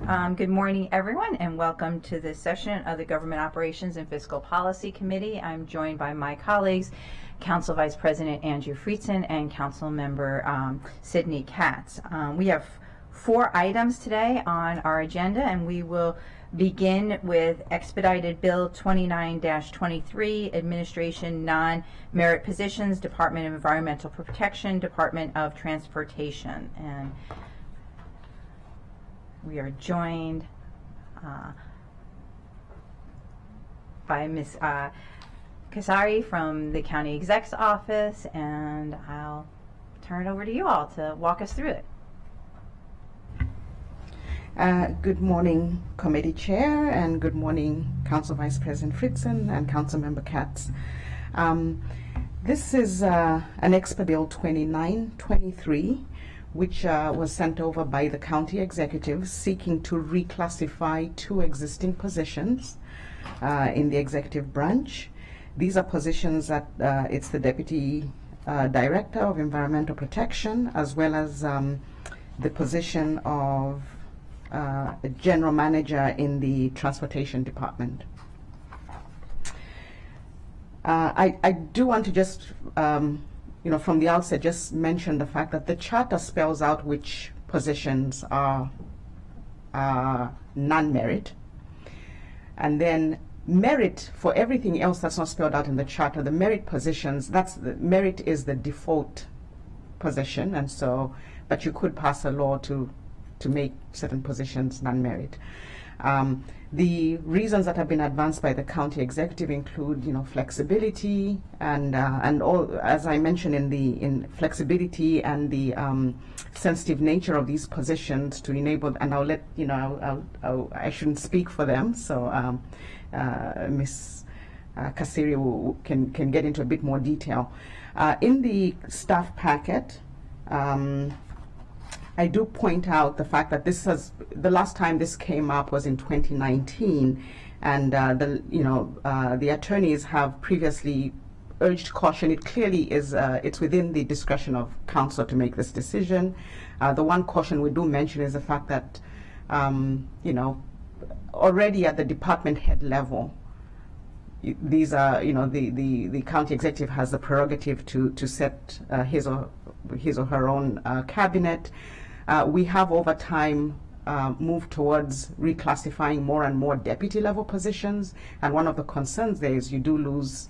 Good morning, everyone, and welcome to this session of the Government Operations and Fiscal Policy Committee. I'm joined by my colleagues, Council Vice President Andrew Friedson and Council Member Sydney Katz. We have 4 items today on our agenda, and we will begin with Expedited Bill 29-23, Administration Non-Merit Positions, Department of Environmental Protection, Department of Transportation. And we are joined by Ms. Kasari from the County Exec's Office, and I'll turn it over to you all to walk us through it. Good morning, Committee Chair, and good morning, Council Vice President Friedson and Council Member Katz. This is an Expedited Bill 29-23, which was sent over by the County Executive seeking to reclassify 2 existing positions in the executive branch. These are positions that it's the Deputy Director of Environmental Protection, as well as the position of General Manager in the Transportation Department. I do want to just from the outset, just mention the fact that the charter spells out which positions are non-merit, and then merit for everything else that's not spelled out in the charter. The merit positions, merit is the default position, and so, but you could pass a law to make certain positions non-merit. The reasons that have been advanced by the county executive include, flexibility and all, as I mentioned, in flexibility and the sensitive nature of these positions to enable. And I'll let I shouldn't speak for them, so Ms. Kasiri can get into a bit more detail in the staff packet. I do point out the fact that the last time this came up was in 2019, and the attorneys have previously urged caution. It clearly is it's within the discretion of council to make this decision. The one caution we do mention is the fact that already at the department head level, these are the county executive has the prerogative to set his or her own cabinet. We have over time moved towards reclassifying more and more deputy level positions, and one of the concerns there is you lose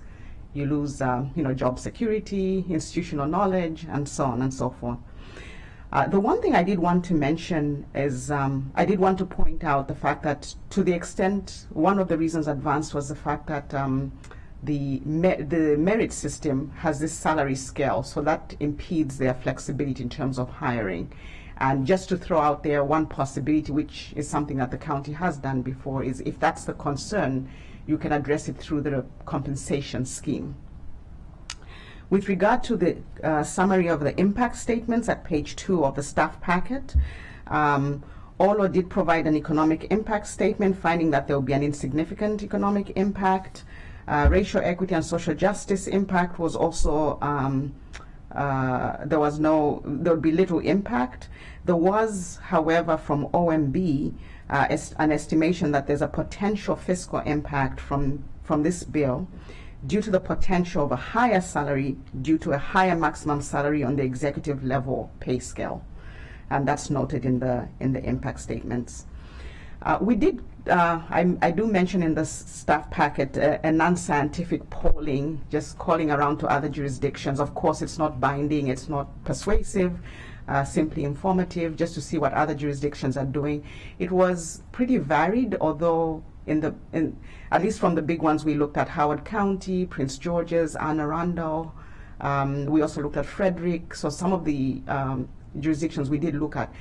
job security, institutional knowledge, and so on and so forth. The one thing I did want to mention is I did want to point out the fact that, to the extent, one of the reasons advanced was the fact that the merit system has this salary scale, so that impedes their flexibility in terms of hiring. And just to throw out there one possibility, which is something that the county has done before, is if that's the concern, you can address it through the compensation scheme. With regard to the summary of the impact statements at page 2 of the staff packet, OLO did provide an economic impact statement, finding that there will be an insignificant economic impact. Racial equity and social justice impact was also there would be little impact. There was, however, from OMB an estimation that there's a potential fiscal impact from this bill due to the potential of a higher salary due to a higher maximum salary on the executive level pay scale, and that's noted in the impact statements. We did, I do mention in the staff packet a non-scientific polling, just calling around to other jurisdictions. Of course, it's not binding, it's not persuasive, simply informative, just to see what other jurisdictions are doing. It was pretty varied, although at least from the big ones we looked at, Howard County, Prince George's, Anne Arundel. We also looked at Frederick. So some of the jurisdictions we did look at,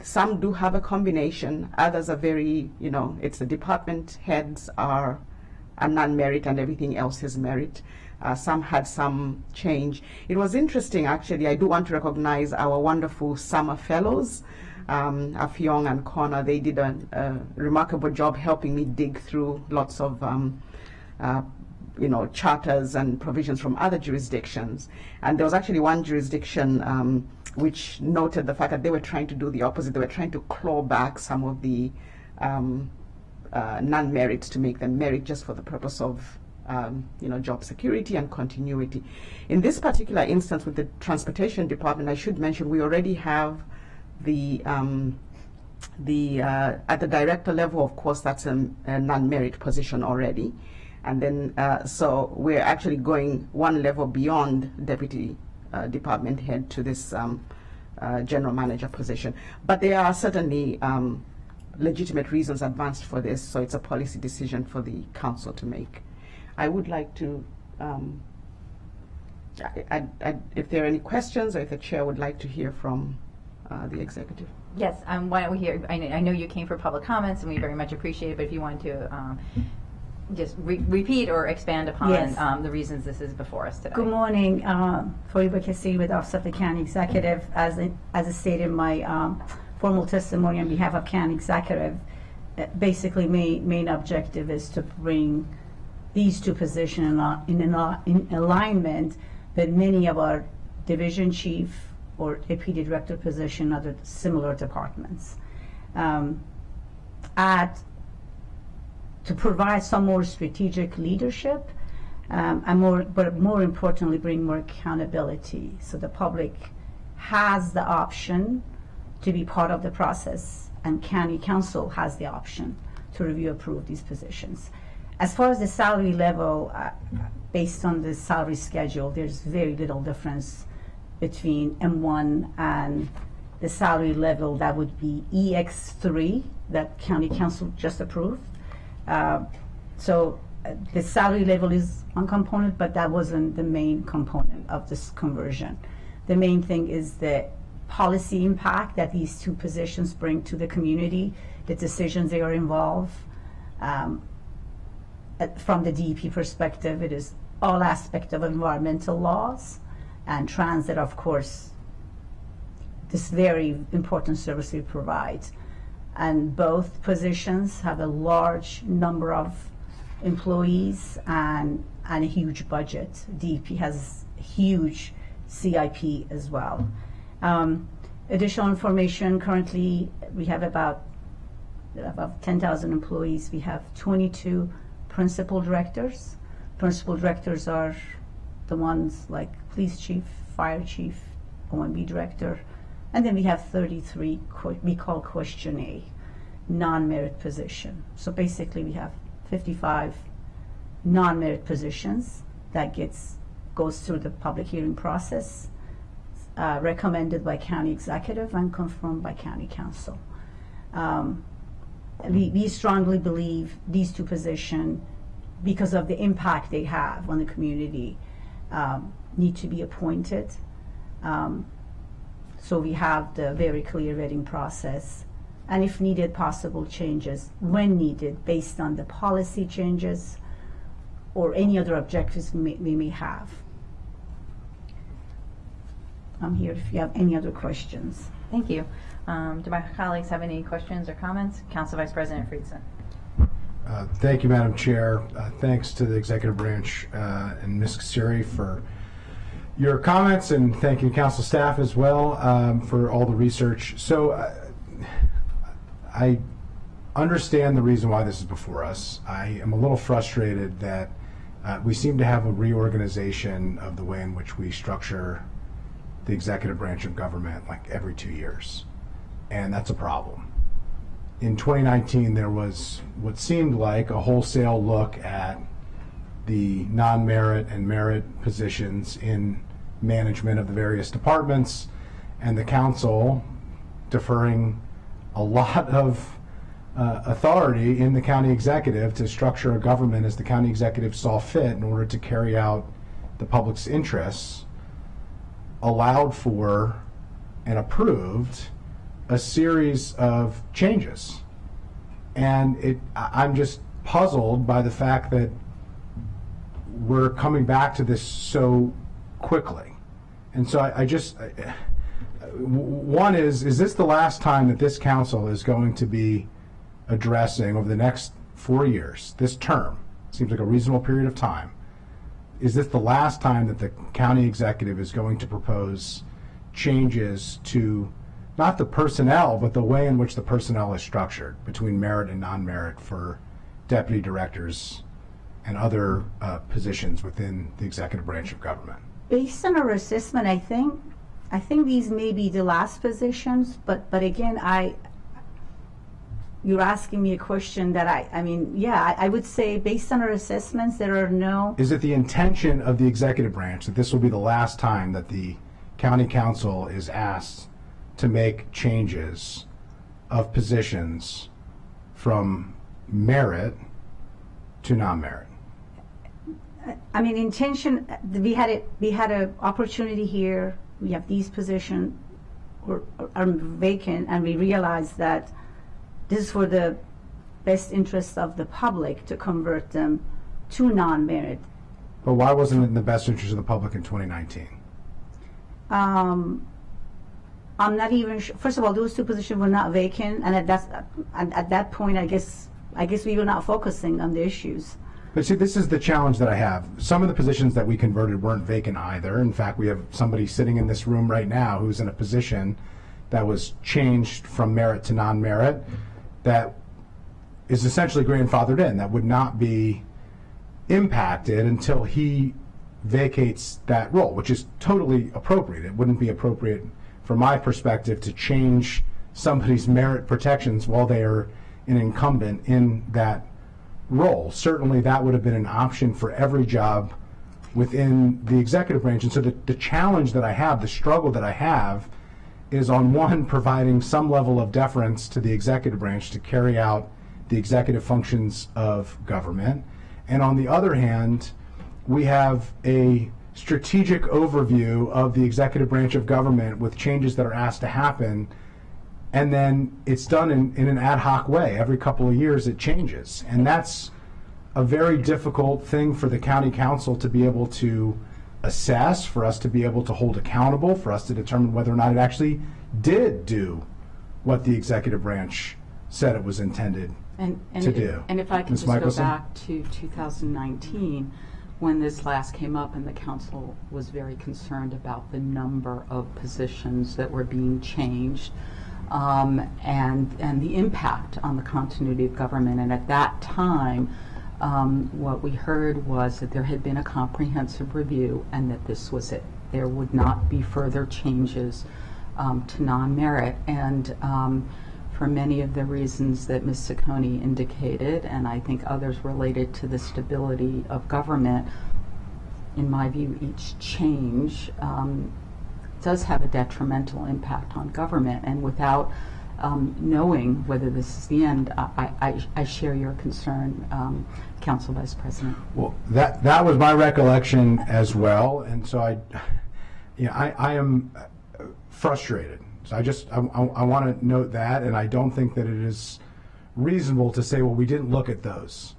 some do have a combination. Others are very, it's the department heads are non-merit and everything else is merit. Some had some change. It was interesting, actually. I do want to recognize our wonderful summer fellows, Afyong and Connor. They did a remarkable job helping me dig through lots of charters and provisions from other jurisdictions. And there was actually one jurisdiction which noted the fact that they were trying to do the opposite. They were trying to claw back some of the non-merit to make them merit just for the purpose of job security and continuity. In this particular instance with the transportation department, I should mention we already have the at the director level, of course, that's a non-merit position already. And then, so we're actually going one level beyond deputy department head to this general manager position. But there are certainly legitimate reasons advanced for this, so it's a policy decision for the council to make. I would like to, if there are any questions, or if the chair would like to hear from the executive. Yes, why don't we hear, I know you came for public comments, and we very much appreciate it, but if you want to just repeat or expand upon Yes. The reasons this is before us today. Good morning, Fariba Kassir with Office of the County Executive. As I stated in my formal testimony on behalf of County Executive, basically main objective is to bring these two positions in alignment with many of our division chief or deputy director position other similar departments. To provide some more strategic leadership, but more importantly, bring more accountability, so the public has the option to be part of the process, and county council has the option to review, approve these positions. As far as the salary level, based on the salary schedule, there's very little difference between M1 and the salary level that would be EX3 that county council just approved. So the salary level is one component, but that wasn't the main component of this conversion. The main thing is the policy impact that these two positions bring to the community, the decisions they are involved. From the DEP perspective, it is all aspects of environmental laws and transit, of course, this very important service we provide. And both positions have a large number of employees and a huge budget. DEP has huge CIP as well. Additional information, currently we have about 10,000 employees. We have 22 principal directors. Principal directors are the ones like police chief, fire chief, OMB director. And then we have 33 we call question A, non-merit position. So basically we have 55 non-merit positions that goes through the public hearing process, recommended by county executive and confirmed by county council. We strongly believe these two positions, because of the impact they have on the community, need to be appointed. So we have the very clear vetting process, and if needed, possible changes when needed based on the policy changes or any other objectives we may have. I'm here if you have any other questions. Thank you. Do my colleagues have any questions or comments? Council Vice President Friedson. Thank you, Madam Chair. Thanks to the Executive Branch and Ms. Kassir for your comments, and thanking council staff as well for all the research. So I understand the reason why this is before us. I am a little frustrated that we seem to have a reorganization of the way in which we structure the executive branch of government like every 2 years, and that's a problem. In 2019, there was what seemed like a wholesale look at the non-merit and merit positions in management of the various departments, and the council deferring a lot of authority in the county executive to structure a government as the county executive saw fit in order to carry out the public's interests, allowed for and approved a series of changes. And I'm just puzzled by the fact that we're coming back to this so quickly. And so one is this the last time that this council is going to be addressing over the next 4 years, this term, seems like a reasonable period of time, is this the last time that the county executive is going to propose changes to not the personnel, but the way in which the personnel is structured between merit and non-merit for deputy directors and other positions within the executive branch of government? Based on our assessment, I think these may be the last positions, but again, you're asking me a question that I would say based on our assessments, there are no. Is it the intention of the executive branch that this will be the last time that the county council is asked to make changes of positions from merit to non-merit? I mean, intention, we had an opportunity here. We have these positions are vacant, and we realized that this is for the best interest of the public to convert them to non-merit. But why wasn't it in the best interest of the public in 2019? I'm not even sure. First of all, those two positions were not vacant, and at that point, I guess we were not focusing on the issues. But see, this is the challenge that I have. Some of the positions that we converted weren't vacant either. In fact, we have somebody sitting in this room right now who's in a position that was changed from merit to non-merit that is essentially grandfathered in, that would not be impacted until he vacates that role, which is totally appropriate. It wouldn't be appropriate from my perspective to change somebody's merit protections while they are an incumbent in that role. Certainly that would have been an option for every job within the executive branch. And so the challenge that I have, the struggle that I have, is on one, providing some level of deference to the executive branch to carry out the executive functions of government. And on the other hand, we have a strategic overview of the executive branch of government with changes that are asked to happen, and then it's done in an ad hoc way. Every couple of years it changes. And that's a very difficult thing for the county council to be able to assess, for us to be able to hold accountable, for us to determine whether or not it actually did do what the executive branch said it was intended to do. And if I can Ms. just Michelson? go back to 2019, when this last came up and the council was very concerned about the number of positions that were being changed, and the impact on the continuity of government. And at that time, what we heard was that there had been a comprehensive review and that this was it. There would not be further changes to non-merit. And for many of the reasons that Ms. Ciccone indicated, and I think others related to the stability of government, in my view, each change does have a detrimental impact on government. And without knowing whether this is the end, I share your concern, Council Vice President. Well, that was my recollection as well, and so I am frustrated. So I want to note that, and I don't think that it is reasonable to say, well, we didn't look at those,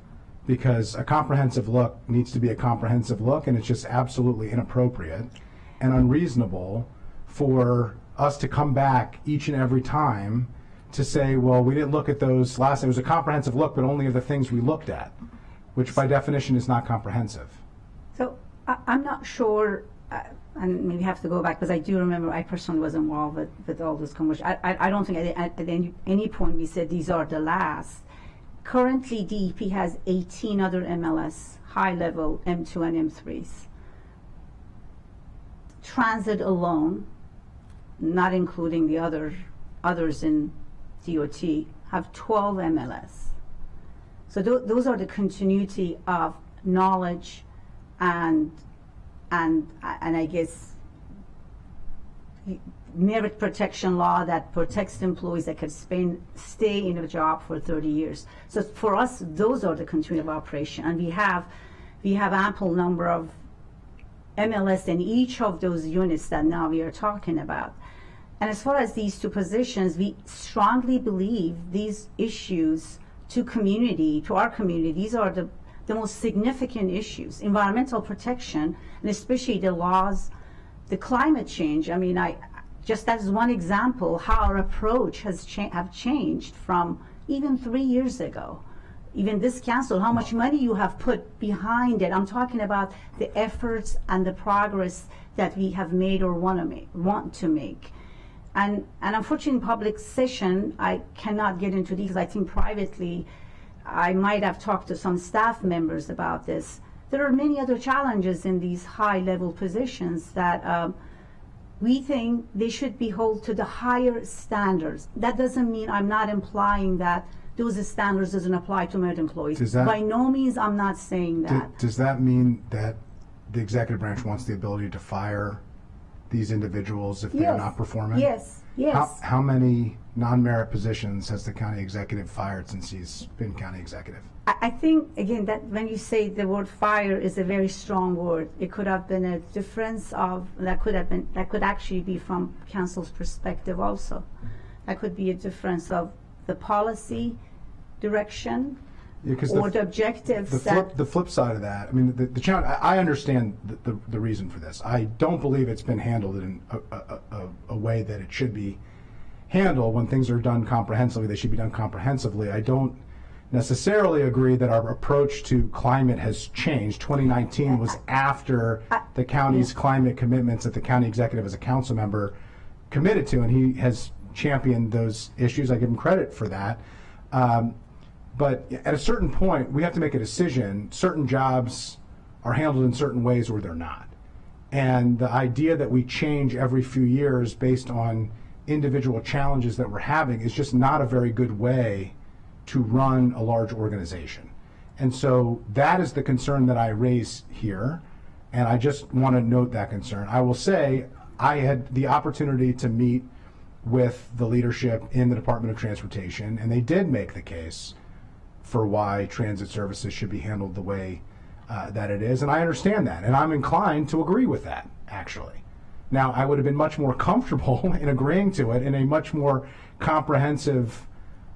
because a comprehensive look needs to be a comprehensive look, and it's just absolutely inappropriate and unreasonable for us to come back each and every time to say, well, we didn't look at those last. It was a comprehensive look, but only of the things we looked at, which by definition is not comprehensive. So I'm not sure, and maybe have to go back, because I do remember I personally was involved with all those conversations. I don't think at any point we said these are the last. Currently, DEP has 18 other MLS, high-level M2 and M3s. Transit alone, not including the others in DOT, have 12 MLS. So those are the continuity of knowledge and I guess merit protection law that protects employees that could stay in a job for 30 years. So for us, those are the continuity of operation, and we have ample number of MLS in each of those units that now we are talking about. And as far as these two positions, we strongly believe these issues to our community, these are the most significant issues. Environmental protection, and especially the laws, the climate change. I mean, just as one example, how our approach has changed from even 3 years ago. Even this council, how much money you have put behind it. I'm talking about the efforts and the progress that we have made or want to make. And unfortunately, in public session, I cannot get into these. I think privately, I might have talked to some staff members about this. There are many other challenges in these high-level positions that we think they should be held to the higher standards. That doesn't mean I'm not implying that those standards doesn't apply to merit employees. By no means I'm not saying that. Does that mean that the executive branch wants the ability to fire these individuals if they're not performing? Yes, yes. How many non-merit positions has the county executive fired since he's been county executive? I think, again, that when you say the word fire is a very strong word. It could have been a difference of, that could actually be from council's perspective also. That could be a difference of the policy direction or the objectives. The flip side of that, I mean, the challenge, I understand the reason for this. I don't believe it's been handled in a way that it should be handled. When things are done comprehensively, they should be done comprehensively. I don't necessarily agree that our approach to climate has changed. 2019 was after the county's climate commitments that the county executive as a council member committed to, and he has championed those issues. I give him credit for that. But at a certain point, we have to make a decision. Certain jobs are handled in certain ways or they're not. And the idea that we change every few years based on individual challenges that we're having is just not a very good way to run a large organization. And so that is the concern that I raise here, and I just want to note that concern. I will say I had the opportunity to meet with the leadership in the Department of Transportation, and they did make the case for why transit services should be handled the way that it is, and I understand that, and I'm inclined to agree with that, actually. Now, I would have been much more comfortable in agreeing to it in a much more comprehensive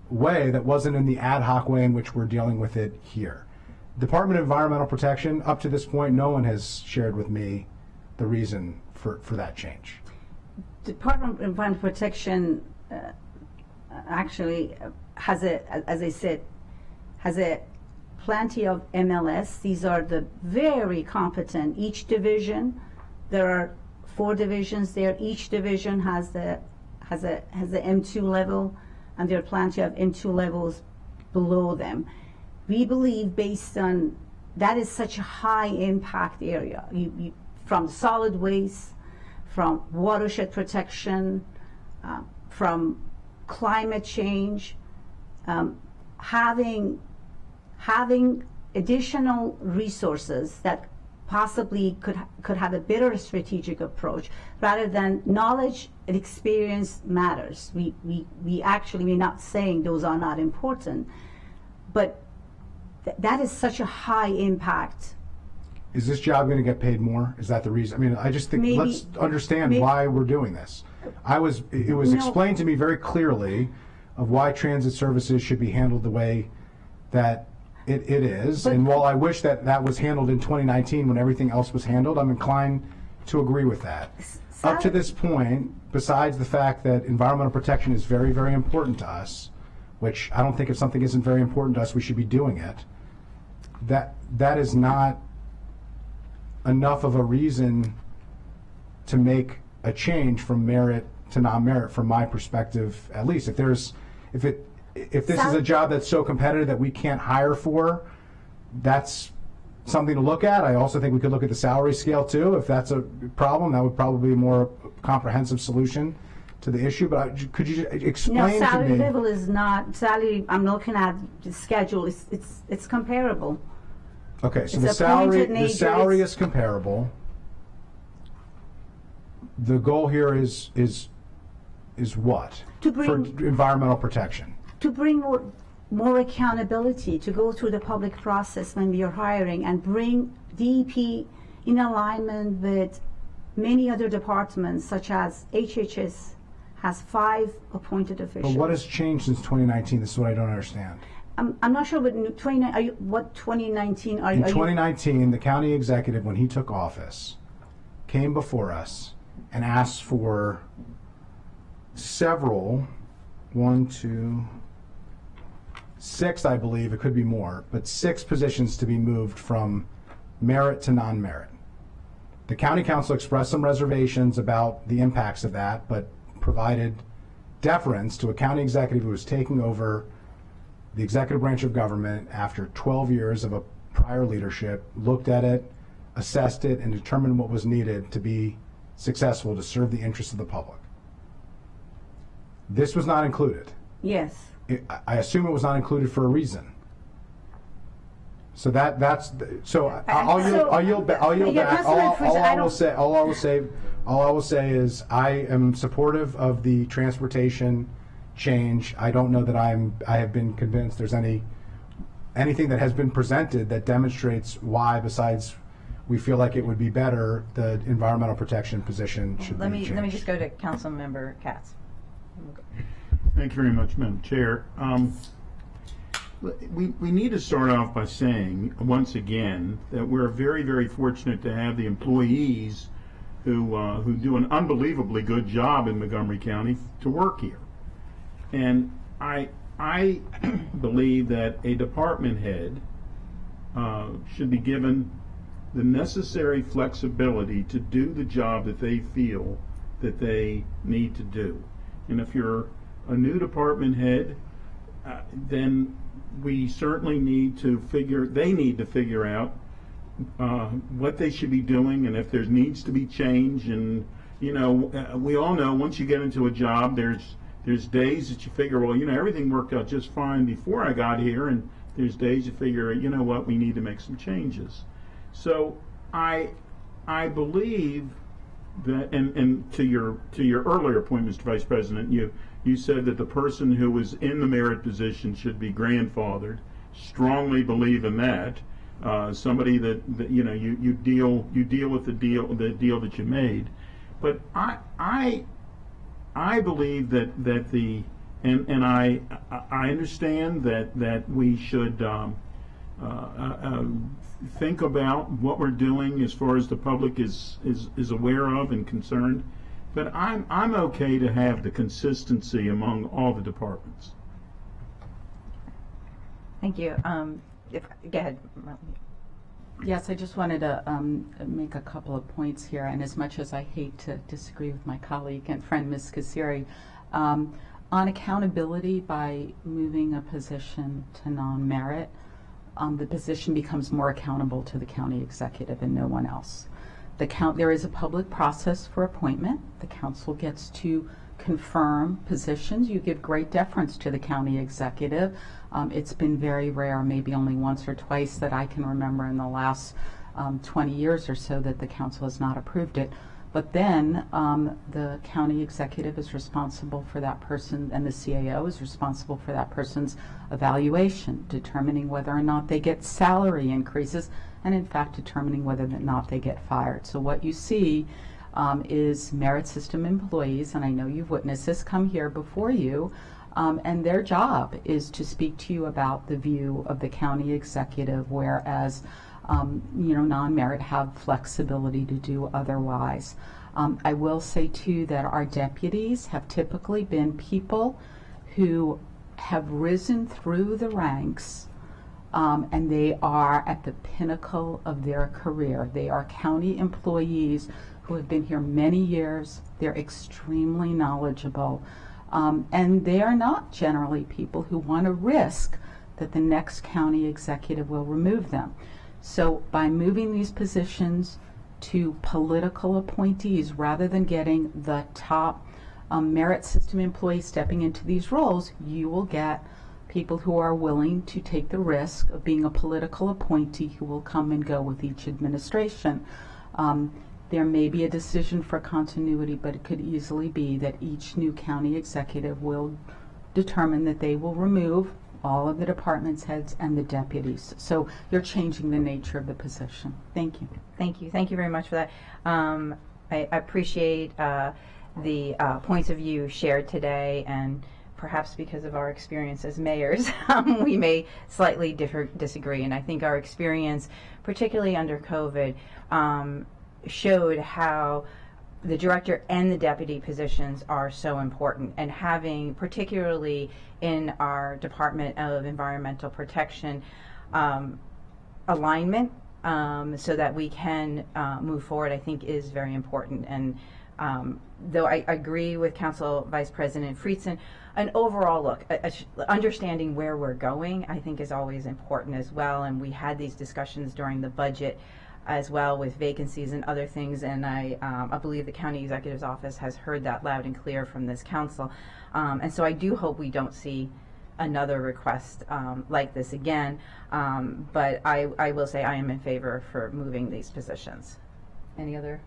way that wasn't in the ad hoc way in which we're dealing with it here. Department of Environmental Protection, up to this point, no one has shared with me the reason for that change. Department of Environmental Protection actually has as I said, has plenty of MLS. These are the very competent. Each division, there are 4 divisions there. Each division has the M2 level, and there are plenty of M2 levels below them. We believe, based on that, is such a high impact area. From solid waste, from watershed protection, from climate change, having additional resources that possibly could have a better strategic approach, rather than knowledge and experience matters. We actually, we're not saying those are not important, but that is such a high impact. Is this job going to get paid more? Is that the reason? I mean, I just think, let's understand why we're doing this. It was explained to me very clearly of why transit services should be handled the way that it is. And while I wish that was handled in 2019 when everything else was handled, I'm inclined to agree with that. Up to this point, besides the fact that environmental protection is very, very important to us, which I don't think if something isn't very important to us, we should be doing it, that is not enough of a reason to make a change from merit to non-merit, from my perspective, at least. If this is a job that's so competitive that we can't hire for, that's something to look at. I also think we could look at the salary scale too. If that's a problem, that would probably be a more comprehensive solution to the issue. But could you explain to me? No, salary level is not salary. I'm looking at the schedule. It's comparable. Okay, so the salary is comparable. The goal here is what? For environmental protection. To bring more accountability, to go through the public process when we are hiring, and bring DEP in alignment with many other departments, such as HHS has 5 appointed officials. But what has changed since 2019? This is what I don't understand. I'm not sure what 2019 are you? In 2019, the county executive, when he took office, came before us and asked for several, 1, 2, 6, I believe, it could be more, but 6 positions to be moved from merit to non-merit. The county council expressed some reservations about the impacts of that, but provided deference to a county executive who was taking over the executive branch of government after 12 years of a prior leadership, looked at it, assessed it, and determined what was needed to be successful to serve the interests of the public. This was not included. Yes. I assume it was not included for a reason. So I'll yield back. All I will say is I am supportive of the transportation change. I don't know that I have been convinced there's anything that has been presented that demonstrates why, besides we feel like it would be better, the environmental protection position should be changed. Let me just go to Councilmember Katz. Thank you very much, Madam Chair. We need to start off by saying, once again, that we're very, very fortunate to have the employees who do an unbelievably good job in Montgomery County to work here. And I believe that a department head should be given the necessary flexibility to do the job that they feel that they need to do. And if you're a new department head, then we certainly need to figure out what they should be doing, and if there needs to be change. And we all know once you get into a job, there's days that you figure, well, everything worked out just fine before I got here, and there's days you figure, what, we need to make some changes. So I believe that, and to your earlier point, Mr. Vice President, you said that the person who was in the merit position should be grandfathered. Strongly believe in that. Somebody that you deal with the deal that you made. But I believe that the and I understand that we should think about what we're doing as far as the public is aware of and concerned. But I'm okay to have the consistency among all the departments. Thank you. Go ahead. Yes, I just wanted to make a couple of points here, and as much as I hate to disagree with my colleague and friend, Ms. Kassiri, on accountability, by moving a position to non-merit, the position becomes more accountable to the county executive and no one else. There is a public process for appointment. The council gets to confirm positions. You give great deference to the county executive. It's been very rare, maybe only once or twice that I can remember in the last 20 years or so that the council has not approved it. But then the county executive is responsible for that person, and the CAO is responsible for that person's evaluation, determining whether or not they get salary increases, and in fact determining whether or not they get fired. So what you see is merit system employees, and I know you've witnessed this, come here before you, and their job is to speak to you about the view of the county executive, whereas non-merit have flexibility to do otherwise. I will say too that our deputies have typically been people who have risen through the ranks, and they are at the pinnacle of their career. They are county employees who have been here many years. They're extremely knowledgeable, and they are not generally people who want to risk that the next county executive will remove them. So by moving these positions to political appointees rather than getting the top merit system employees stepping into these roles, you will get people who are willing to take the risk of being a political appointee who will come and go with each administration. There may be a decision for continuity, but it could easily be that each new county executive will determine that they will remove all of the department's heads and the deputies. So you're changing the nature of the position. Thank you. Thank you. Thank you very much for that. I appreciate the points of view shared today, and perhaps because of our experience as mayors, we may slightly disagree. And I think our experience, particularly under COVID, showed how the director and the deputy positions are so important, and having, particularly in our Department of Environmental Protection, alignment so that we can move forward, I think is very important. And Though I agree with Council Vice President Friedson, an overall look, understanding where we're going, I think is always important as well. And we had these discussions during the budget as well with vacancies and other things. And I believe the County Executive's Office has heard that loud and clear from this council. And so I do hope we don't see another request like this again. But I will say I am in favor for moving these positions. Any other?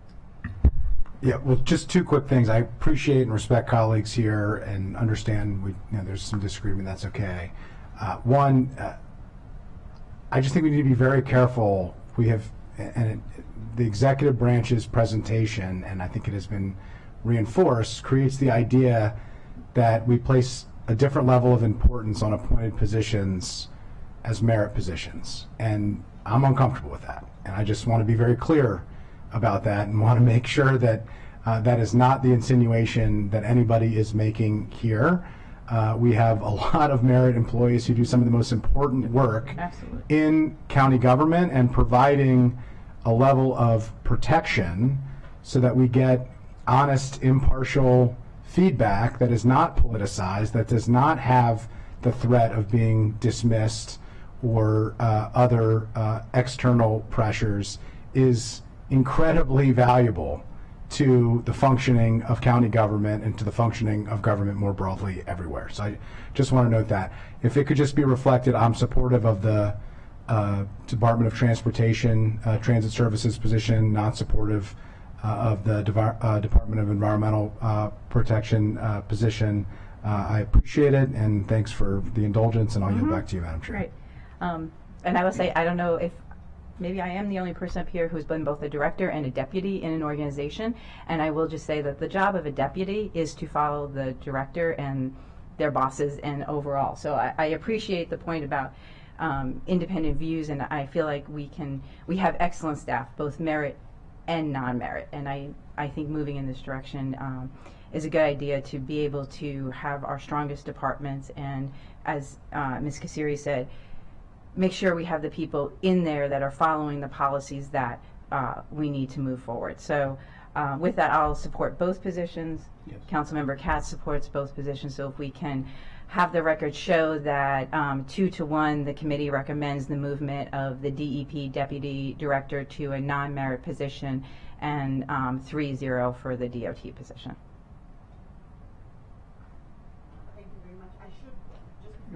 Yeah, well, just two quick things. I appreciate and respect colleagues here and understand there's some disagreement. That's okay. One, I just think we need to be very careful. We have, the executive branch's presentation, and I think it has been reinforced, creates the idea that we place a different level of importance on appointed positions as merit positions. And I'm uncomfortable with that. And I just want to be very clear about that and want to make sure that that is not the insinuation that anybody is making here. We have a lot of merit employees who do some of the most important work in county government and providing a level of protection so that we get honest, impartial feedback that is not politicized, that does not have the threat of being dismissed or other external pressures, is incredibly valuable to the functioning of county government and to the functioning of government more broadly everywhere. So I just want to note that. If it could just be reflected, I'm supportive of the Department of Transportation Transit Services position, not supportive of the Department of Environmental Protection position. I appreciate it, and thanks for the indulgence, and I'll yield back to you, Madam Chair. Right. And I will say, I don't know if maybe I am the only person up here who's been both a director and a deputy in an organization, and I will just say that the job of a deputy is to follow the director and their bosses and overall. So I appreciate the point about independent views, and I feel like we have excellent staff, both merit and non-merit, and I think moving in this direction is a good idea to be able to have our strongest departments, and as Ms. Kasiri said, make sure we have the people in there that are following the policies that we need to move forward. So with that, I'll support both positions. Yes. Councilmember Katz supports both positions. So if we can have the record show that 2-1, the committee recommends the movement of the DEP deputy director to a non-merit position, and 3-0 for the DOT position. Thank you very much. I should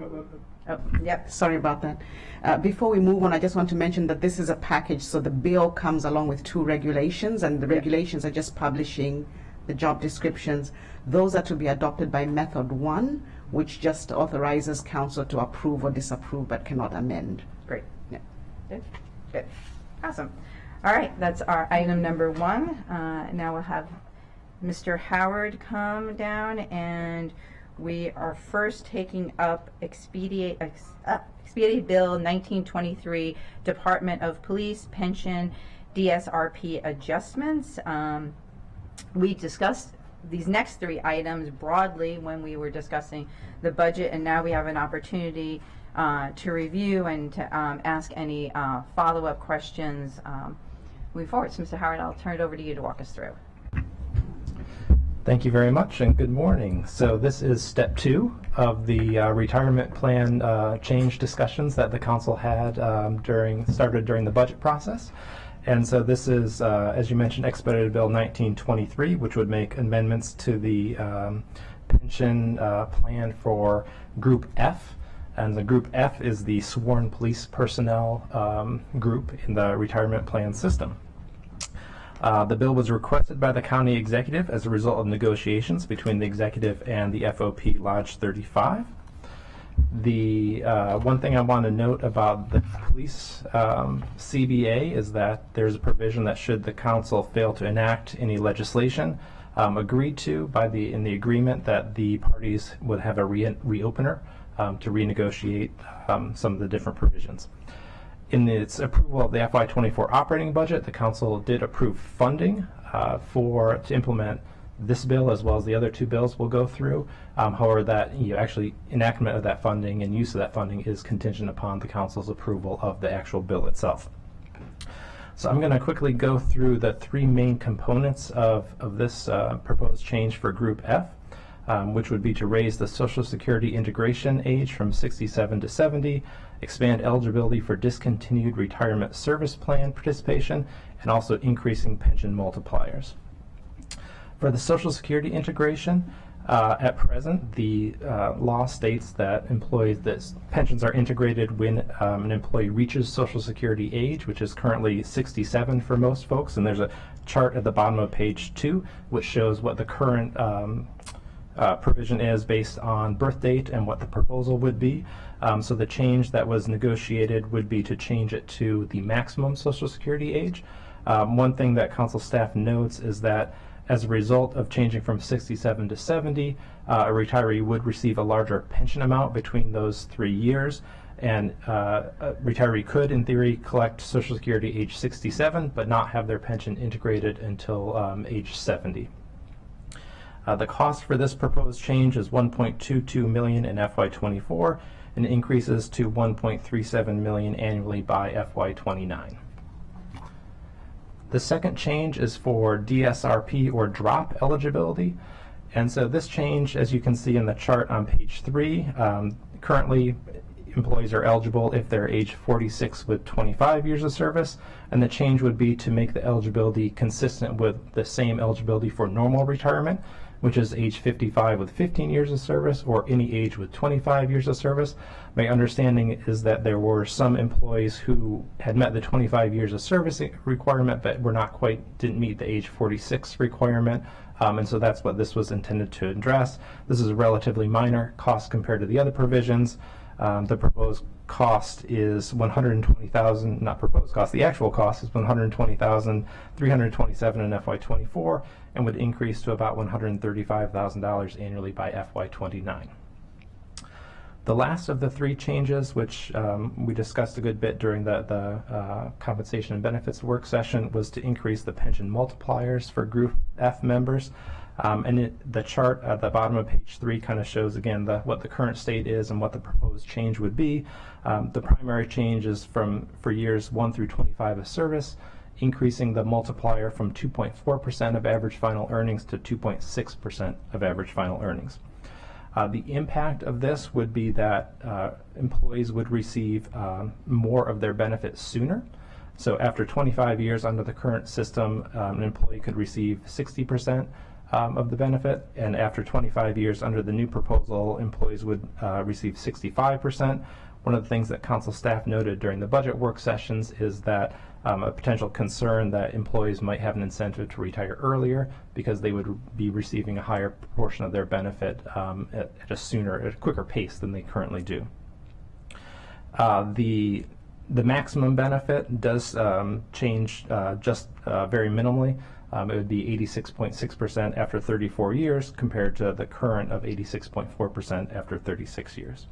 just... Oh, yep. Sorry about that. Before we move on, I just want to mention that this is a package, so the bill comes along with 2 regulations, and the regulations are just publishing the job descriptions. Those are to be adopted by method 1, which just authorizes council to approve or disapprove but cannot amend. Great. Yeah. Good. Good. Awesome. All right, that's our item number 1. Now we'll have Mr. Howard come down, and we are first taking up Expedite Bill 1923, Department of Police Pension DSRP adjustments. We discussed these next 3 items broadly when we were discussing the budget, and now we have an opportunity to review and to ask any follow-up questions moving forward. So, Mr. Howard, I'll turn it over to you to walk us through. Thank you very much, and good morning. So this is step 2 of the retirement plan change discussions that the council had started during the budget process. And so this is, as you mentioned, Expedited Bill 1923, which would make amendments to the pension plan for Group F. And the Group F is the sworn police personnel group in the retirement plan system. The bill was requested by the county executive as a result of negotiations between the executive and the FOP Lodge 35. The one thing I want to note about the police CBA is that there's a provision that should the council fail to enact any legislation agreed to in the agreement, that the parties would have a reopener to renegotiate some of the different provisions. In its approval of the FY24 operating budget, the council did approve funding to implement this bill as well as the other 2 bills we'll go through. However, that actually enactment of that funding and use of that funding is contingent upon the council's approval of the actual bill itself. So I'm going to quickly go through the three main components of this proposed change for Group F, which would be to raise the Social Security integration age from 67 to 70, expand eligibility for discontinued retirement service plan participation, and also increasing pension multipliers. For the Social Security integration, at present, the law states that pensions are integrated when an employee reaches Social Security age, which is currently 67 for most folks. And there's a chart at the bottom of page 2, which shows what the current provision is based on birth date and what the proposal would be. So the change that was negotiated would be to change it to the maximum Social Security age. One thing that council staff notes is that as a result of changing from 67 to 70, a retiree would receive a larger pension amount between those 3 years, and a retiree could, in theory, collect Social Security age 67, but not have their pension integrated until age 70. The cost for this proposed change is $1.22 million in FY24 and increases to $1.37 million annually by FY29. The second change is for DSRP or drop eligibility. And so this change, as you can see in the chart on page 3, currently employees are eligible if they're age 46 with 25 years of service, and the change would be to make the eligibility consistent with the same eligibility for normal retirement, which is age 55 with 15 years of service or any age with 25 years of service. My understanding is that there were some employees who had met the 25 years of service requirement but didn't meet the age 46 requirement, and so that's what this was intended to address. This is a relatively minor cost compared to the other provisions. The proposed cost is $120,000, not proposed cost, the actual cost is $120,327 in FY24 and would increase to about $135,000 annually by FY29. The last of the three changes, which we discussed a good bit during the compensation and benefits work session, was to increase the pension multipliers for Group F members. The chart at the bottom of page 3 kind of shows again what the current state is and what the proposed change would be. The primary change is for years 1 through 25 of service, increasing the multiplier from 2.4% of average final earnings to 2.6% of average final earnings. The impact of this would be that employees would receive more of their benefits sooner. So after 25 years under the current system, an employee could receive 60% of the benefit, and after 25 years under the new proposal, employees would receive 65%. One of the things that council staff noted during the budget work sessions is that a potential concern that employees might have an incentive to retire earlier because they would be receiving a higher proportion of their benefit at a quicker pace than they currently do. The maximum benefit does change just very minimally. It would be 86.6% after 34 years compared to the current of 86.4% after 36 years.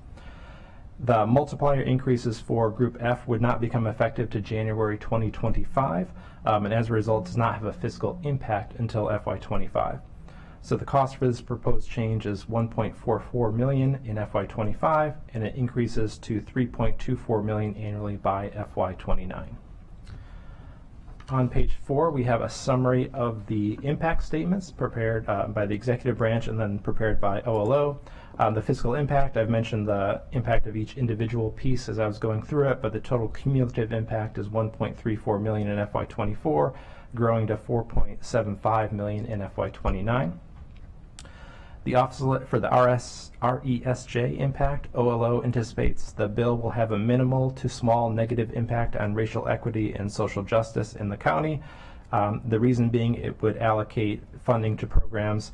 The multiplier increases for Group F would not become effective to January 2025, and as a result does not have a fiscal impact until FY25. So the cost for this proposed change is $1.44 million in FY25, and it increases to $3.24 million annually by FY29. On page 4, we have a summary of the impact statements prepared by the executive branch and then prepared by OLO. The fiscal impact, I've mentioned the impact of each individual piece as I was going through it, but the total cumulative impact is $1.34 million in FY24, growing to $4.75 million in FY29. The offset for the RESJ impact, OLO anticipates the bill will have a minimal to small negative impact on racial equity and social justice in the county. The reason being it would allocate funding to programs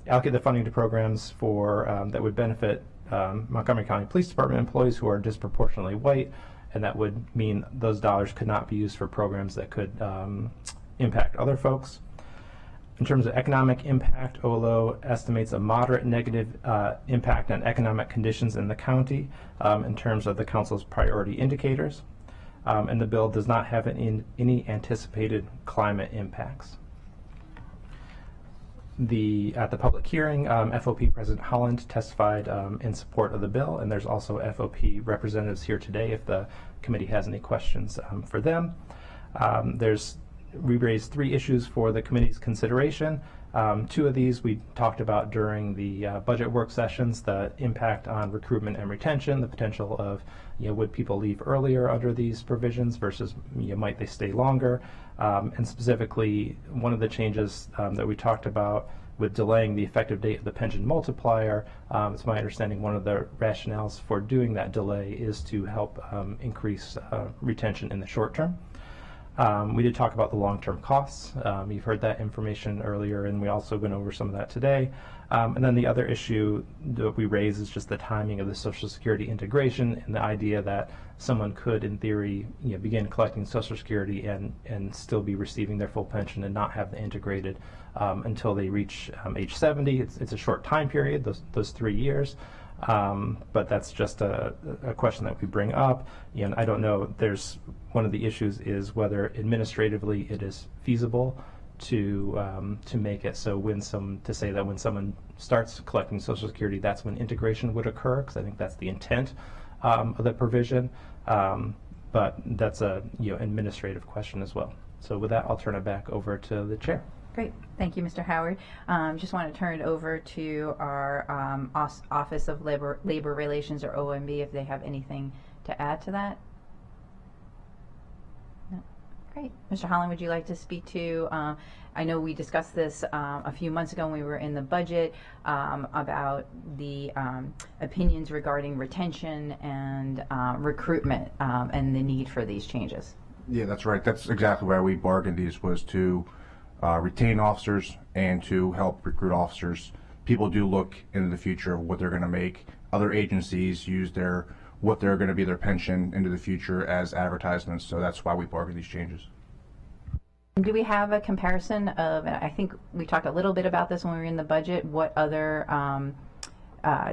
allocate the funding to programs that would benefit Montgomery County Police Department employees who are disproportionately white, and that would mean those dollars could not be used for programs that could impact other folks. In terms of economic impact, OLO estimates a moderate negative impact on economic conditions in the county in terms of the council's priority indicators, and the bill does not have any anticipated climate impacts. At the public hearing, FOP President Holland testified in support of the bill, and there's also FOP representatives here today if the committee has any questions for them. We raised 3 issues for the committee's consideration. 2 of these we talked about during the budget work sessions: the impact on recruitment and retention, the potential of, would people leave earlier under these provisions versus, might they stay longer? And specifically, one of the changes that we talked about with delaying the effective date of the pension multiplier, it's my understanding one of the rationales for doing that delay is to help increase retention in the short term. We did talk about the long-term costs. You've heard that information earlier, and we also went over some of that today. And then the other issue that we raised is just the timing of the Social Security integration and the idea that someone could, in theory, begin collecting Social Security and still be receiving their full pension and not have the integrated until they reach age 70. It's a short time period, those 3 years. But that's just a question that we bring up. And I don't know, one of the issues is whether administratively it is feasible to make it so when someone starts collecting Social Security, that's when integration would occur, because I think that's the intent of the provision. But that's a administrative question as well. So with that, I'll turn it back over to the chair. Great. Thank you, Mr. Howard. Just want to turn it over to our Office of Labor Relations, or OMB, if they have anything to add to that. No? Great. Mr. Holland, would you like to speak to, I know we discussed this a few months ago when we were in the budget, about the opinions regarding retention and recruitment and the need for these changes. Yeah, that's right. That's exactly why we bargained these, was to retain officers and to help recruit officers. People do look into the future of what they're going to make. Other agencies use what they're going to be their pension into the future as advertisements, so that's why we bargained these changes. Do we have a comparison of, and I think we talked a little bit about this when we were in the budget, what other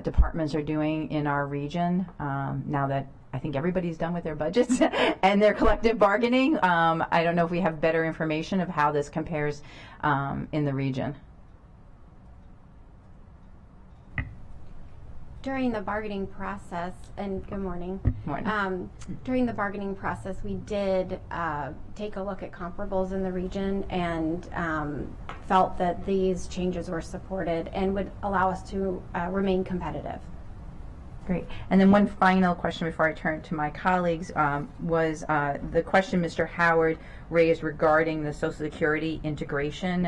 departments are doing in our region now that I think everybody's done with their budgets and their collective bargaining? I don't know if we have better information of how this compares in the region. During the bargaining process, and good morning. Morning. During the bargaining process, we did take a look at comparables in the region and felt that these changes were supported and would allow us to remain competitive. Great. And then one final question before I turn to my colleagues was the question Mr. Howard raised regarding the Social Security integration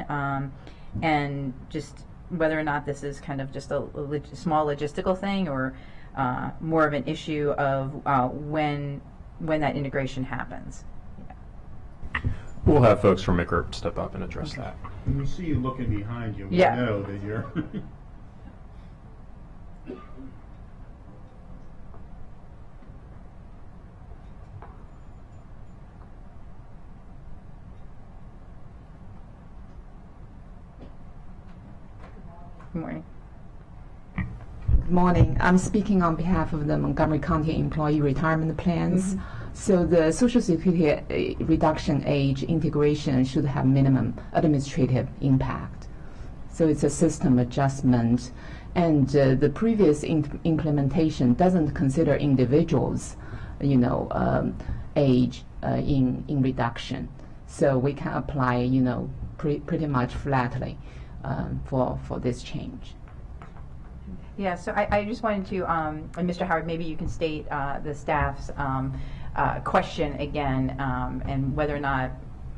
and just whether or not this is kind of just a small logistical thing or more of an issue of when that integration happens. Yeah. We'll have folks from MCRP step up and address that. When we see you looking behind you, we Yeah. know that you're... Good morning. Good morning. I'm speaking on behalf of the Montgomery County Employee Retirement Plans. So the Social Security reduction age integration should have minimum administrative impact. So it's a system adjustment, and the previous implementation doesn't consider individuals, age in reduction. So we can apply, pretty much flatly for this change. Yeah, so I just wanted to, and Mr. Howard, maybe you can state the staff's question again, and whether or not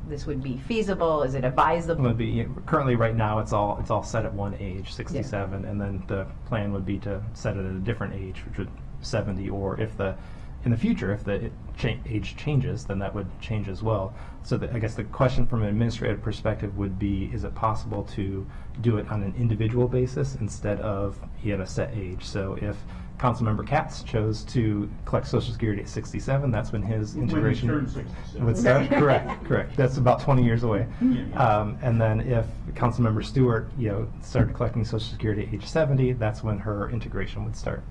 this would be feasible. Is it advisable? It would be, currently right now it's all set at one age, 67, and then the plan would be to set it at a different age, which would 70, or if in the future, if the age changes, then that would change as well. So I guess the question from an administrative perspective would be, is it possible to do it on an individual basis instead of at a set age? So if Councilmember Katz chose to collect Social Security at 67, that's when his integration When he turned 67. would start. Correct. That's about 20 years away. And then if Councilmember Stewart, started collecting Social Security at age 70, that's when her integration would start.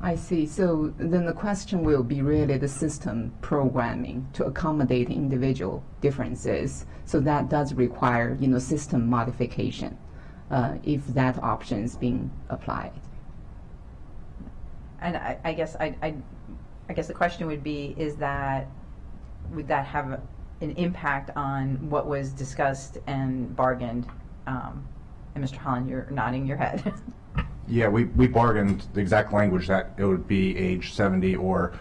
I see. So then the question will be really the system programming to accommodate individual differences. So that does require, system modification. if that option is being applied. And I guess the question would be, would that have an impact on what was discussed and bargained? And Mr. Holland, you're nodding your head. Yeah, we bargained the exact language that it would be age 70 or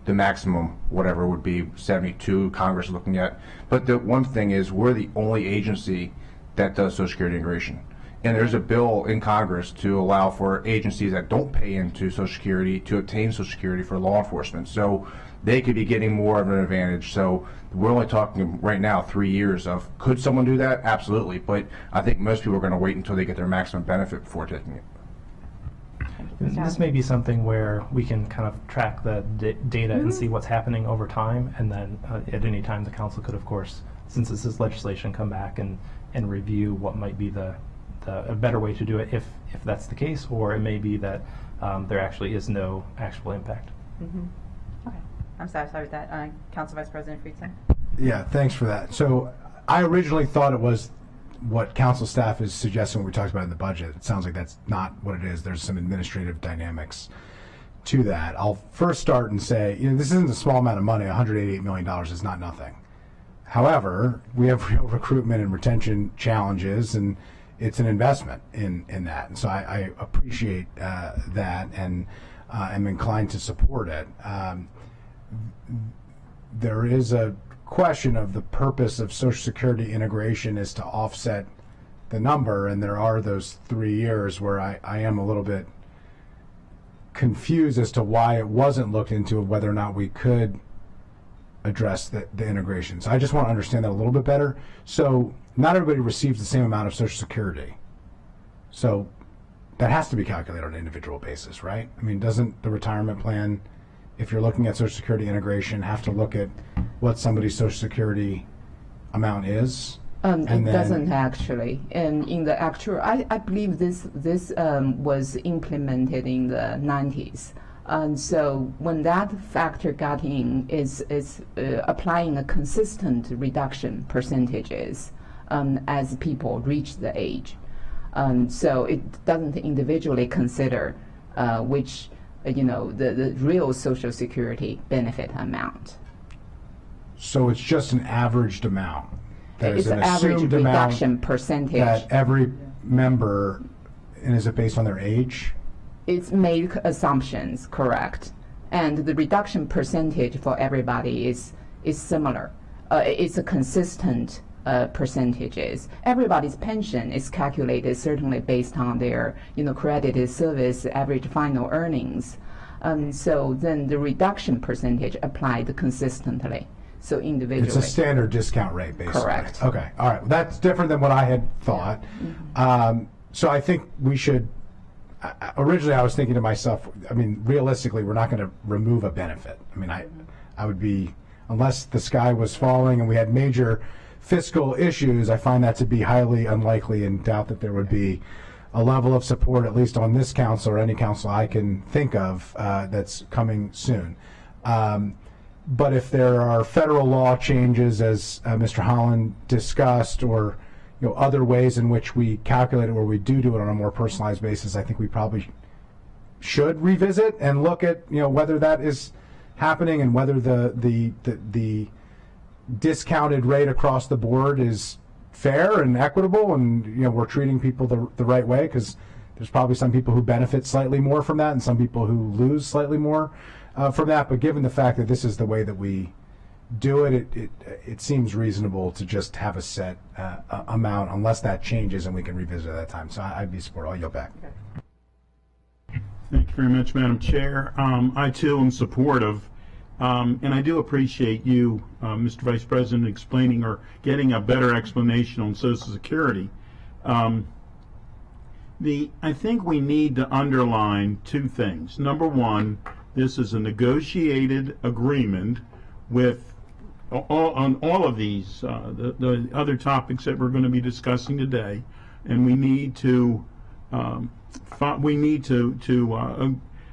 the maximum, whatever would be 72, Congress is looking at. But the one thing is, we're the only agency that does Social Security integration. And there's a bill in Congress to allow for agencies that don't pay into Social Security to obtain Social Security for law enforcement. So they could be getting more of an advantage. So we're only talking right now 3 years of, could someone do that? Absolutely. But I think most people are going to wait until they get their maximum benefit before taking it. This may be something where we can kind of track the data and see what's happening over time, and then at any time the council could, of course, since this is legislation, come back and review what might be a better way to do it if that's the case, or it may be that there actually is no actual impact. Okay, I'm satisfied with that. Council Vice President Friedson. Yeah, thanks for that. So I originally thought it was what council staff is suggesting when we talked about it in the budget. It sounds like that's not what it is. There's some administrative dynamics to that. I'll first start and say, this isn't a small amount of money. $188 million is not nothing. However, we have real recruitment and retention challenges, and it's an investment in that. And so I appreciate that and am inclined to support it. There is a question of the purpose of Social Security integration is to offset the number, and there are those 3 years where I am a little bit confused as to why it wasn't looked into whether or not we could address the integration. So I just want to understand that a little bit better. So not everybody receives the same amount of Social Security. So that has to be calculated on an individual basis, right? I mean, doesn't the retirement plan, if you're looking at Social Security integration, have to look at what somebody's Social Security amount is? It doesn't actually. And in the actual, I believe this was implemented in the 90s. And so when that factor got in, is applying a consistent reduction percentages as people reach the age. So it doesn't individually consider which, the real Social Security benefit amount. So it's just an averaged amount. That it's is an average assumed reduction amount percentage. that every member, and is it based on their age? It's made assumptions, correct. And the reduction percentage for everybody is similar. It's a consistent percentages. Everybody's pension is calculated certainly based on their credited service average final earnings. So then the reduction percentage applied consistently. So individually. It's a standard discount rate, basically. Correct. Okay, all right. That's different than what I had thought. So I think we should, originally I was thinking to myself, realistically, we're not going to remove a benefit. I would be, unless the sky was falling and we had major fiscal issues, I find that to be highly unlikely and doubt that there would be a level of support, at least on this council or any council I can think of, that's coming soon. But if there are federal law changes, as Mr. Holland discussed, or other ways in which we calculate it, where we do it on a more personalized basis, I think we probably should revisit and look at whether that is happening and whether the discounted rate across the board is fair and equitable, and we're treating people the right way, because there's probably some people who benefit slightly more from that and some people who lose slightly more from that. But given the fact that this is the way that we do it, it seems reasonable to just have a set amount, unless that changes and we can revisit at that time. So I'd be supportive. I'll yield back. Thank you very much, Madam Chair. I too am supportive, and I do appreciate you, Mr. Vice President, explaining or getting a better explanation on Social Security. I think we need to underline two things. Number one, this is a negotiated agreement with on all of these the other topics that we're going to be discussing today, and we need to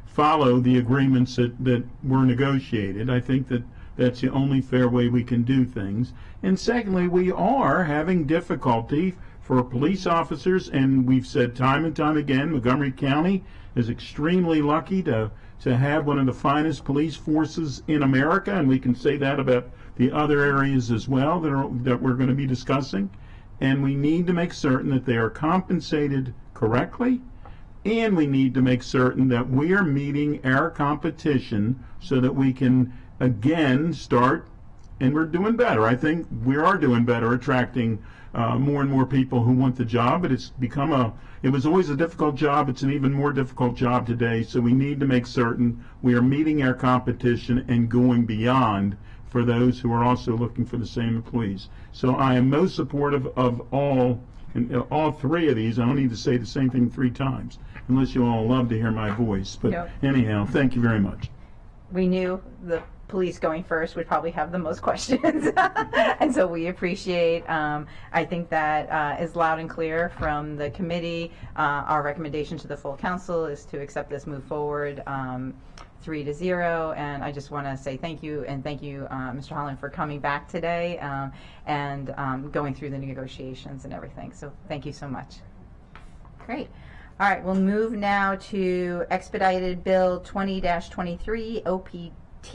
follow the agreements that were negotiated. I think that that's the only fair way we can do things. And secondly, we are having difficulty for police officers, and we've said time and time again, Montgomery County is extremely lucky to have one of the finest police forces in America, and we can say that about the other areas as well that we're going to be discussing. And we need to make certain that they are compensated correctly, and we need to make certain that we are meeting our competition so that we can again start, and we're doing better. I think we are doing better attracting more and more people who want the job, but it's become it was always a difficult job. It's an even more difficult job today, so we need to make certain we are meeting our competition and going beyond for those who are also looking for the same employees. So I am most supportive of all three of these. I don't need to say the same thing 3 times, unless you all love to hear my voice. But Yep. Anyhow, thank you very much. We knew the police going first would probably have the most questions, and so we appreciate. I think that is loud and clear from the committee. Our recommendation to the full council is to accept this, move forward, 3-0. And I just want to say thank you, and thank you, Mr. Holland, for coming back today and going through the negotiations and everything. So thank you so much. Great. All right, we'll move now to expedited bill 20-23 OPT/SLT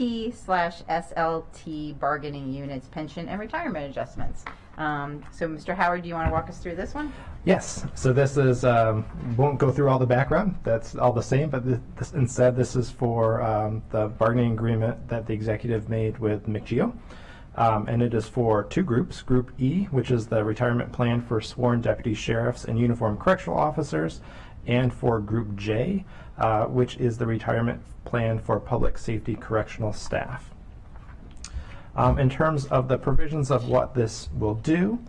bargaining units, pension and retirement adjustments. So Mr. Howard, do you want to walk us through this one? Yes. So this is, won't go through all the background. That's all the same, but instead this is for the bargaining agreement that the executive made with McGeo. And it is for 2 groups. Group E, which is the retirement plan for sworn deputy sheriffs and uniformed correctional officers, and for Group J, which is the retirement plan for public safety correctional staff. In terms of the provisions of what this will do,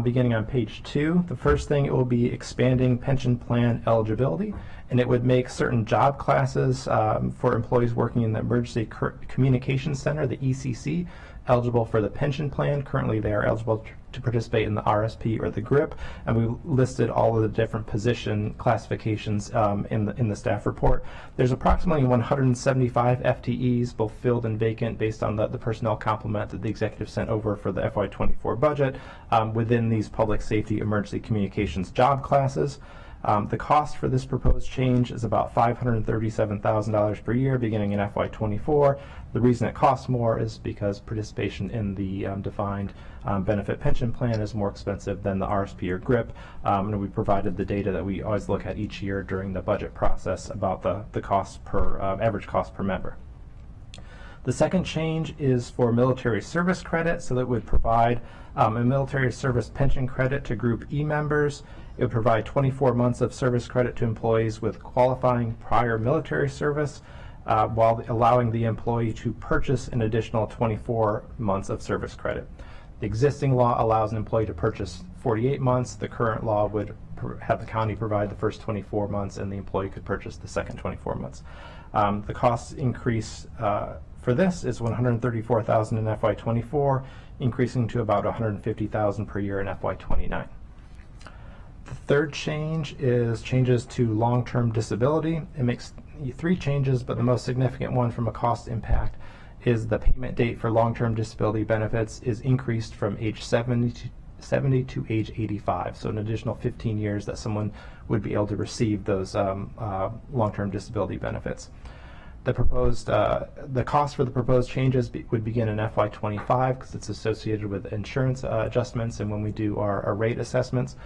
beginning on page 2, the first thing, it will be expanding pension plan eligibility, and it would make certain job classes for employees working in the Emergency Communications Center, the ECC, eligible for the pension plan. Currently they are eligible to participate in the RSP or the GRIP, and we listed all of the different position classifications in the staff report. There's approximately 175 FTEs, both filled and vacant, based on the personnel complement that the executive sent over for the FY24 budget within these public safety emergency communications job classes. The cost for this proposed change is about $537,000 per year beginning in FY24. The reason it costs more is because participation in the defined benefit pension plan is more expensive than the RSP or GRIP, and we provided the data that we always look at each year during the budget process about the cost per average cost per member. The second change is for military service credit, so that would provide a military service pension credit to Group E members. It would provide 24 months of service credit to employees with qualifying prior military service, while allowing the employee to purchase an additional 24 months of service credit. The existing law allows an employee to purchase 48 months. The current law would have the county provide the first 24 months, and the employee could purchase the second 24 months. The cost increase for this is $134,000 in FY24, increasing to about $150,000 per year in FY29. The third change is changes to long-term disability. It makes 3 changes, but the most significant one from a cost impact is the payment date for long-term disability benefits is increased from age 70 to age 85, so an additional 15 years that someone would be able to receive those long-term disability benefits. The proposed, the cost for the proposed changes would begin in FY25 because it's associated with insurance adjustments and when we do our rate assessments.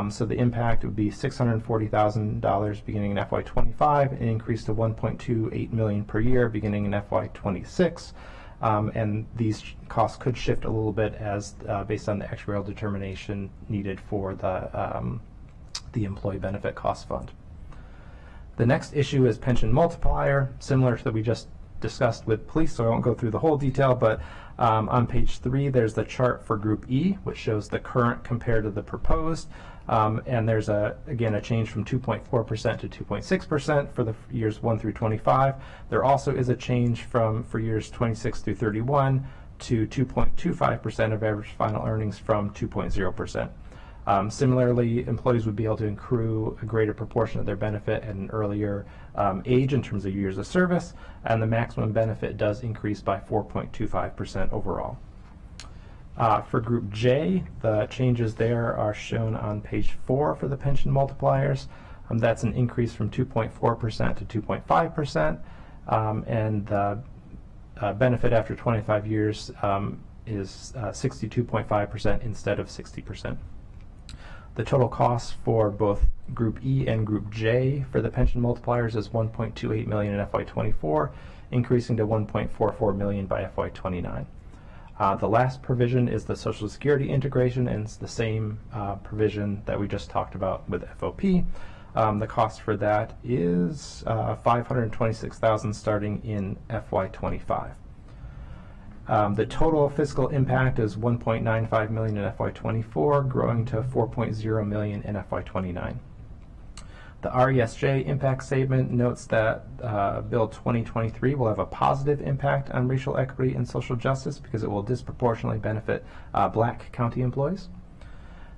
So the impact would be $640,000 beginning in FY25 and increase to $1.28 million per year beginning in FY26. And these costs could shift a little bit as based on the actuarial determination needed for the employee benefit cost fund. The next issue is pension multiplier, similar to that we just discussed with police, so I won't go through the whole detail, but on page 3 there's the chart for Group E, which shows the current compared to the proposed, and there's again a change from 2.4% to 2.6% for the years 1 through 25. There also is a change for years 26 through 31 to 2.25% of average final earnings from 2.0%. Similarly, employees would be able to accrue a greater proportion of their benefit at an earlier age in terms of years of service, and the maximum benefit does increase by 4.25% overall. For Group J, the changes there are shown on page 4 for the pension multipliers. That's an increase from 2.4% to 2.5%, and the benefit after 25 years is 62.5% instead of 60%. The total cost for both Group E and Group J for the pension multipliers is $1.28 million in FY24, increasing to $1.44 million by FY29. The last provision is the Social Security integration, and it's the same provision that we just talked about with FOP. The cost for that is $526,000 starting in FY25. The total fiscal impact is $1.95 million in FY24, growing to $4.0 million in FY29. The RESJ impact statement notes that Bill 2023 will have a positive impact on racial equity and social justice because it will disproportionately benefit Black county employees.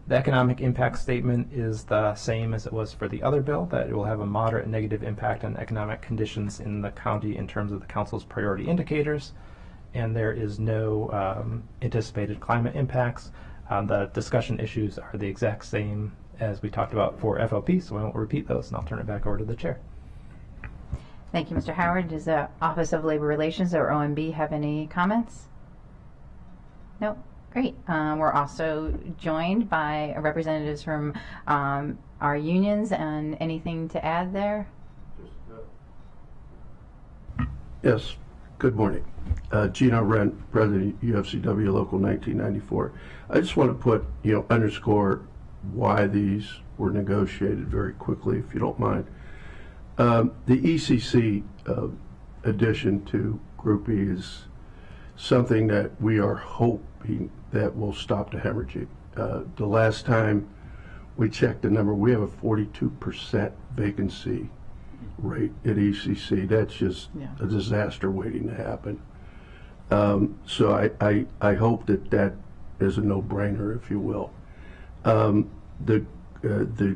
The economic impact statement is the same as it was for the other bill, that it will have a moderate negative impact on economic conditions in the county in terms of the council's priority indicators, and there is no anticipated climate impacts. The discussion issues are the exact same as we talked about for FOP, so I won't repeat those, and I'll turn it back over to the chair. Thank you, Mr. Howard. Does the Office of Labor Relations or OMB have any comments? No? Great. We're also joined by representatives from our unions, and anything to add there? Yes. Good morning. Gino Rent, President UFCW Local 1994. I just want to underscore why these were negotiated very quickly, if you don't mind. The ECC addition to Group E is something that we are hoping that will stop the hemorrhaging. The last time we checked the number, we have a 42% vacancy rate at ECC. That's just a disaster waiting to happen. So I hope that is a no-brainer, if you will. The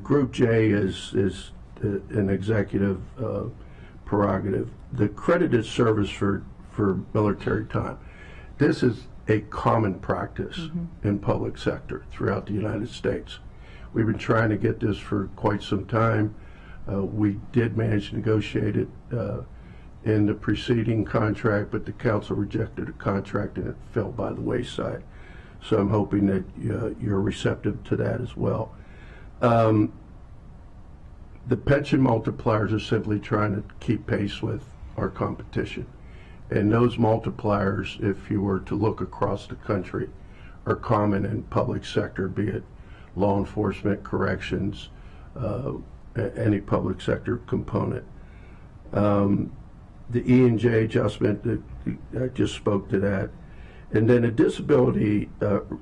Group J is an executive prerogative. The credited service for military time. This is a common practice in public sector throughout the United States. We've been trying to get this for quite some time. We did manage to negotiate it in the preceding contract, but the council rejected a contract and it fell by the wayside. So I'm hoping that you're receptive to that as well. The pension multipliers are simply trying to keep pace with our competition. And those multipliers, if you were to look across the country, are common in public sector, be it law enforcement, corrections, any public sector component. The E and J adjustment, I just spoke to that. And then a disability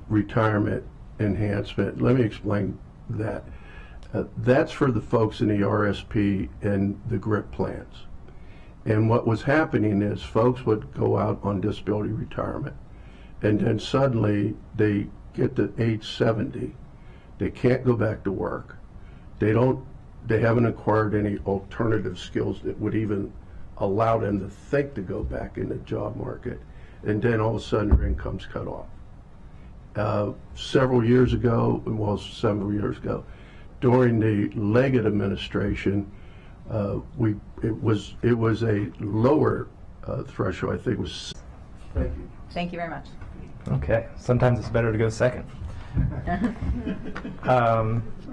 retirement enhancement, let me explain that. That's for the folks in the RSP and the GRIP plans. And what was happening is folks would go out on disability retirement, and then suddenly they get to age 70, they can't go back to work. They haven't acquired any alternative skills that would even allow them to think to go back in the job market, and then all of a sudden their income's cut off. Several years ago, during the Leggett administration, it was a lower threshold. I think it was. Thank you. Thank you very much. Okay, sometimes it's better to go second.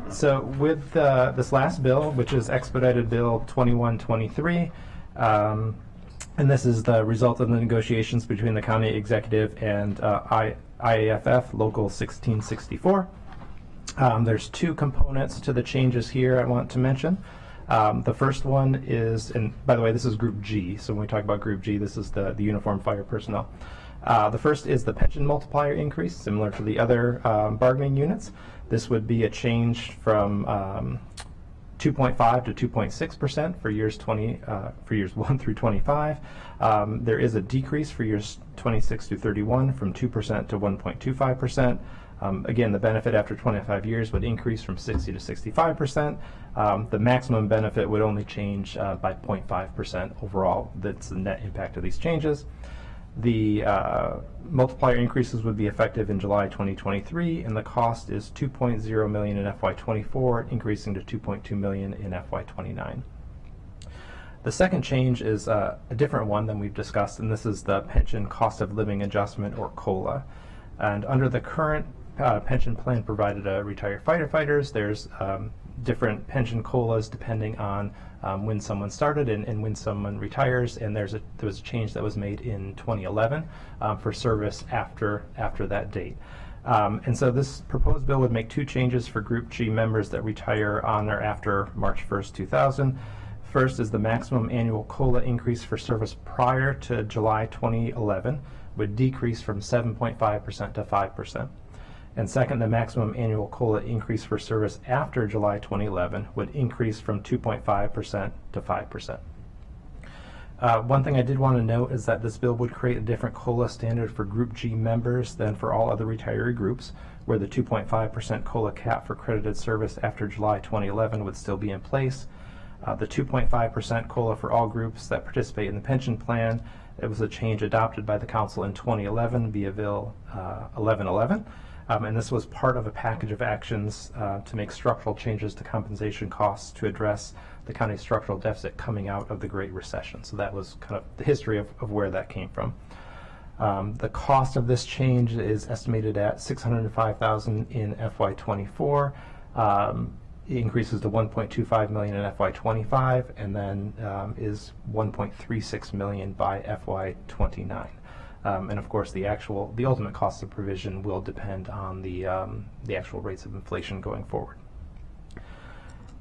So with this last bill, which is Expedited Bill 2123, and this is the result of the negotiations between the county executive and IAFF Local 1664. There's two components to the changes here I want to mention. The first one is, and by the way, this is Group G, so when we talk about Group G, this is the uniformed fire personnel. The first is the pension multiplier increase, similar to the other bargaining units. This would be a change from 2.5 to 2.6% for years 1 through 25. There is a decrease for years 26 through 31 from 2% to 1.25%. Again, the benefit after 25 years would increase from 60 to 65%. The maximum benefit would only change by 0.5% overall. That's the net impact of these changes. The multiplier increases would be effective in July 2023, and the cost is $2.0 million in FY24, increasing to $2.2 million in FY29. The second change is a different one than we've discussed, and this is the pension cost of living adjustment, or COLA. And under the current pension plan provided to retired firefighters, there's different pension COLAs depending on when someone started and when someone retires, and there was a change that was made in 2011 for service after that date. And so this proposed bill would make two changes for Group G members that retire on or after March 1st, 2000. First is the maximum annual COLA increase for service prior to July 2011 would decrease from 7.5% to 5%. And second, the maximum annual COLA increase for service after July 2011 would increase from 2.5% to 5%. One thing I did want to note is that this bill would create a different COLA standard for Group G members than for all other retiree groups, where the 2.5% COLA cap for credited service after July 2011 would still be in place. The 2.5% COLA for all groups that participate in the pension plan, it was a change adopted by the Council in 2011 via Bill 1111. And this was part of a package of actions to make structural changes to compensation costs to address the county's structural deficit coming out of the Great Recession. So that was kind of the history of where that came from. The cost of this change is estimated at $605,000 in FY24. It increases to $1.25 million in FY25, and then is $1.36 million by FY29. And of course, the ultimate cost of provision will depend on the actual rates of inflation going forward.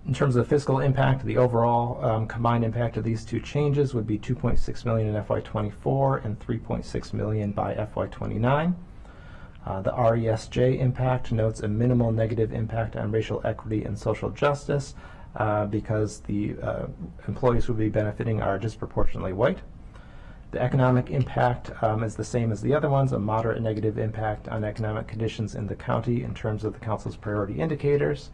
In terms of the fiscal impact, the overall combined impact of these two changes would be $2.6 million in FY24 and $3.6 million by FY29. The RESJ impact notes a minimal negative impact on racial equity and social justice because the employees who will be benefiting are disproportionately white. The economic impact is the same as the other ones, a moderate negative impact on economic conditions in the county in terms of the Council's priority indicators.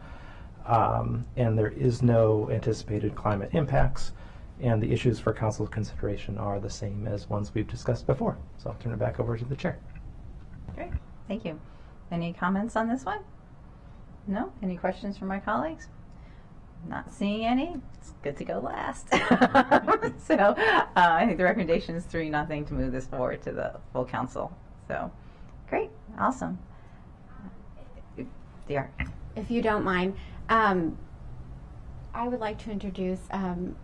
And there is no anticipated climate impacts. And the issues for Council's consideration are the same as ones we've discussed before. So I'll turn it back over to the Chair. Great. Thank you. Any comments on this one? No? Any questions from my colleagues? Not seeing any. It's good to go last. So I think the recommendation is 3-0 to move this forward to the full council. So great. Awesome. DR. If you don't mind, I would like to introduce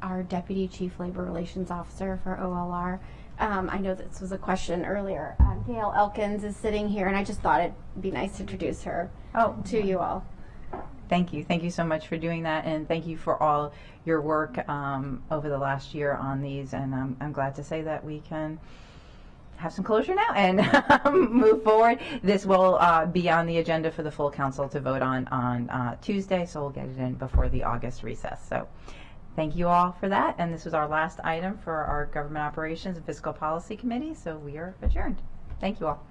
our Deputy Chief Labor Relations Officer for OLR. I know this was a question earlier. Gail Elkins is sitting here, and I just thought it'd be nice to introduce her to you all. Thank you. Thank you so much for doing that, and thank you for all your work over the last year on these. And I'm glad to say that we can have some closure now and move forward. This will be on the agenda for the full council to vote on Tuesday, so we'll get it in before the August recess. So thank you all for that, and this was our last item for our Government Operations and Fiscal Policy Committee, so we are adjourned. Thank you all.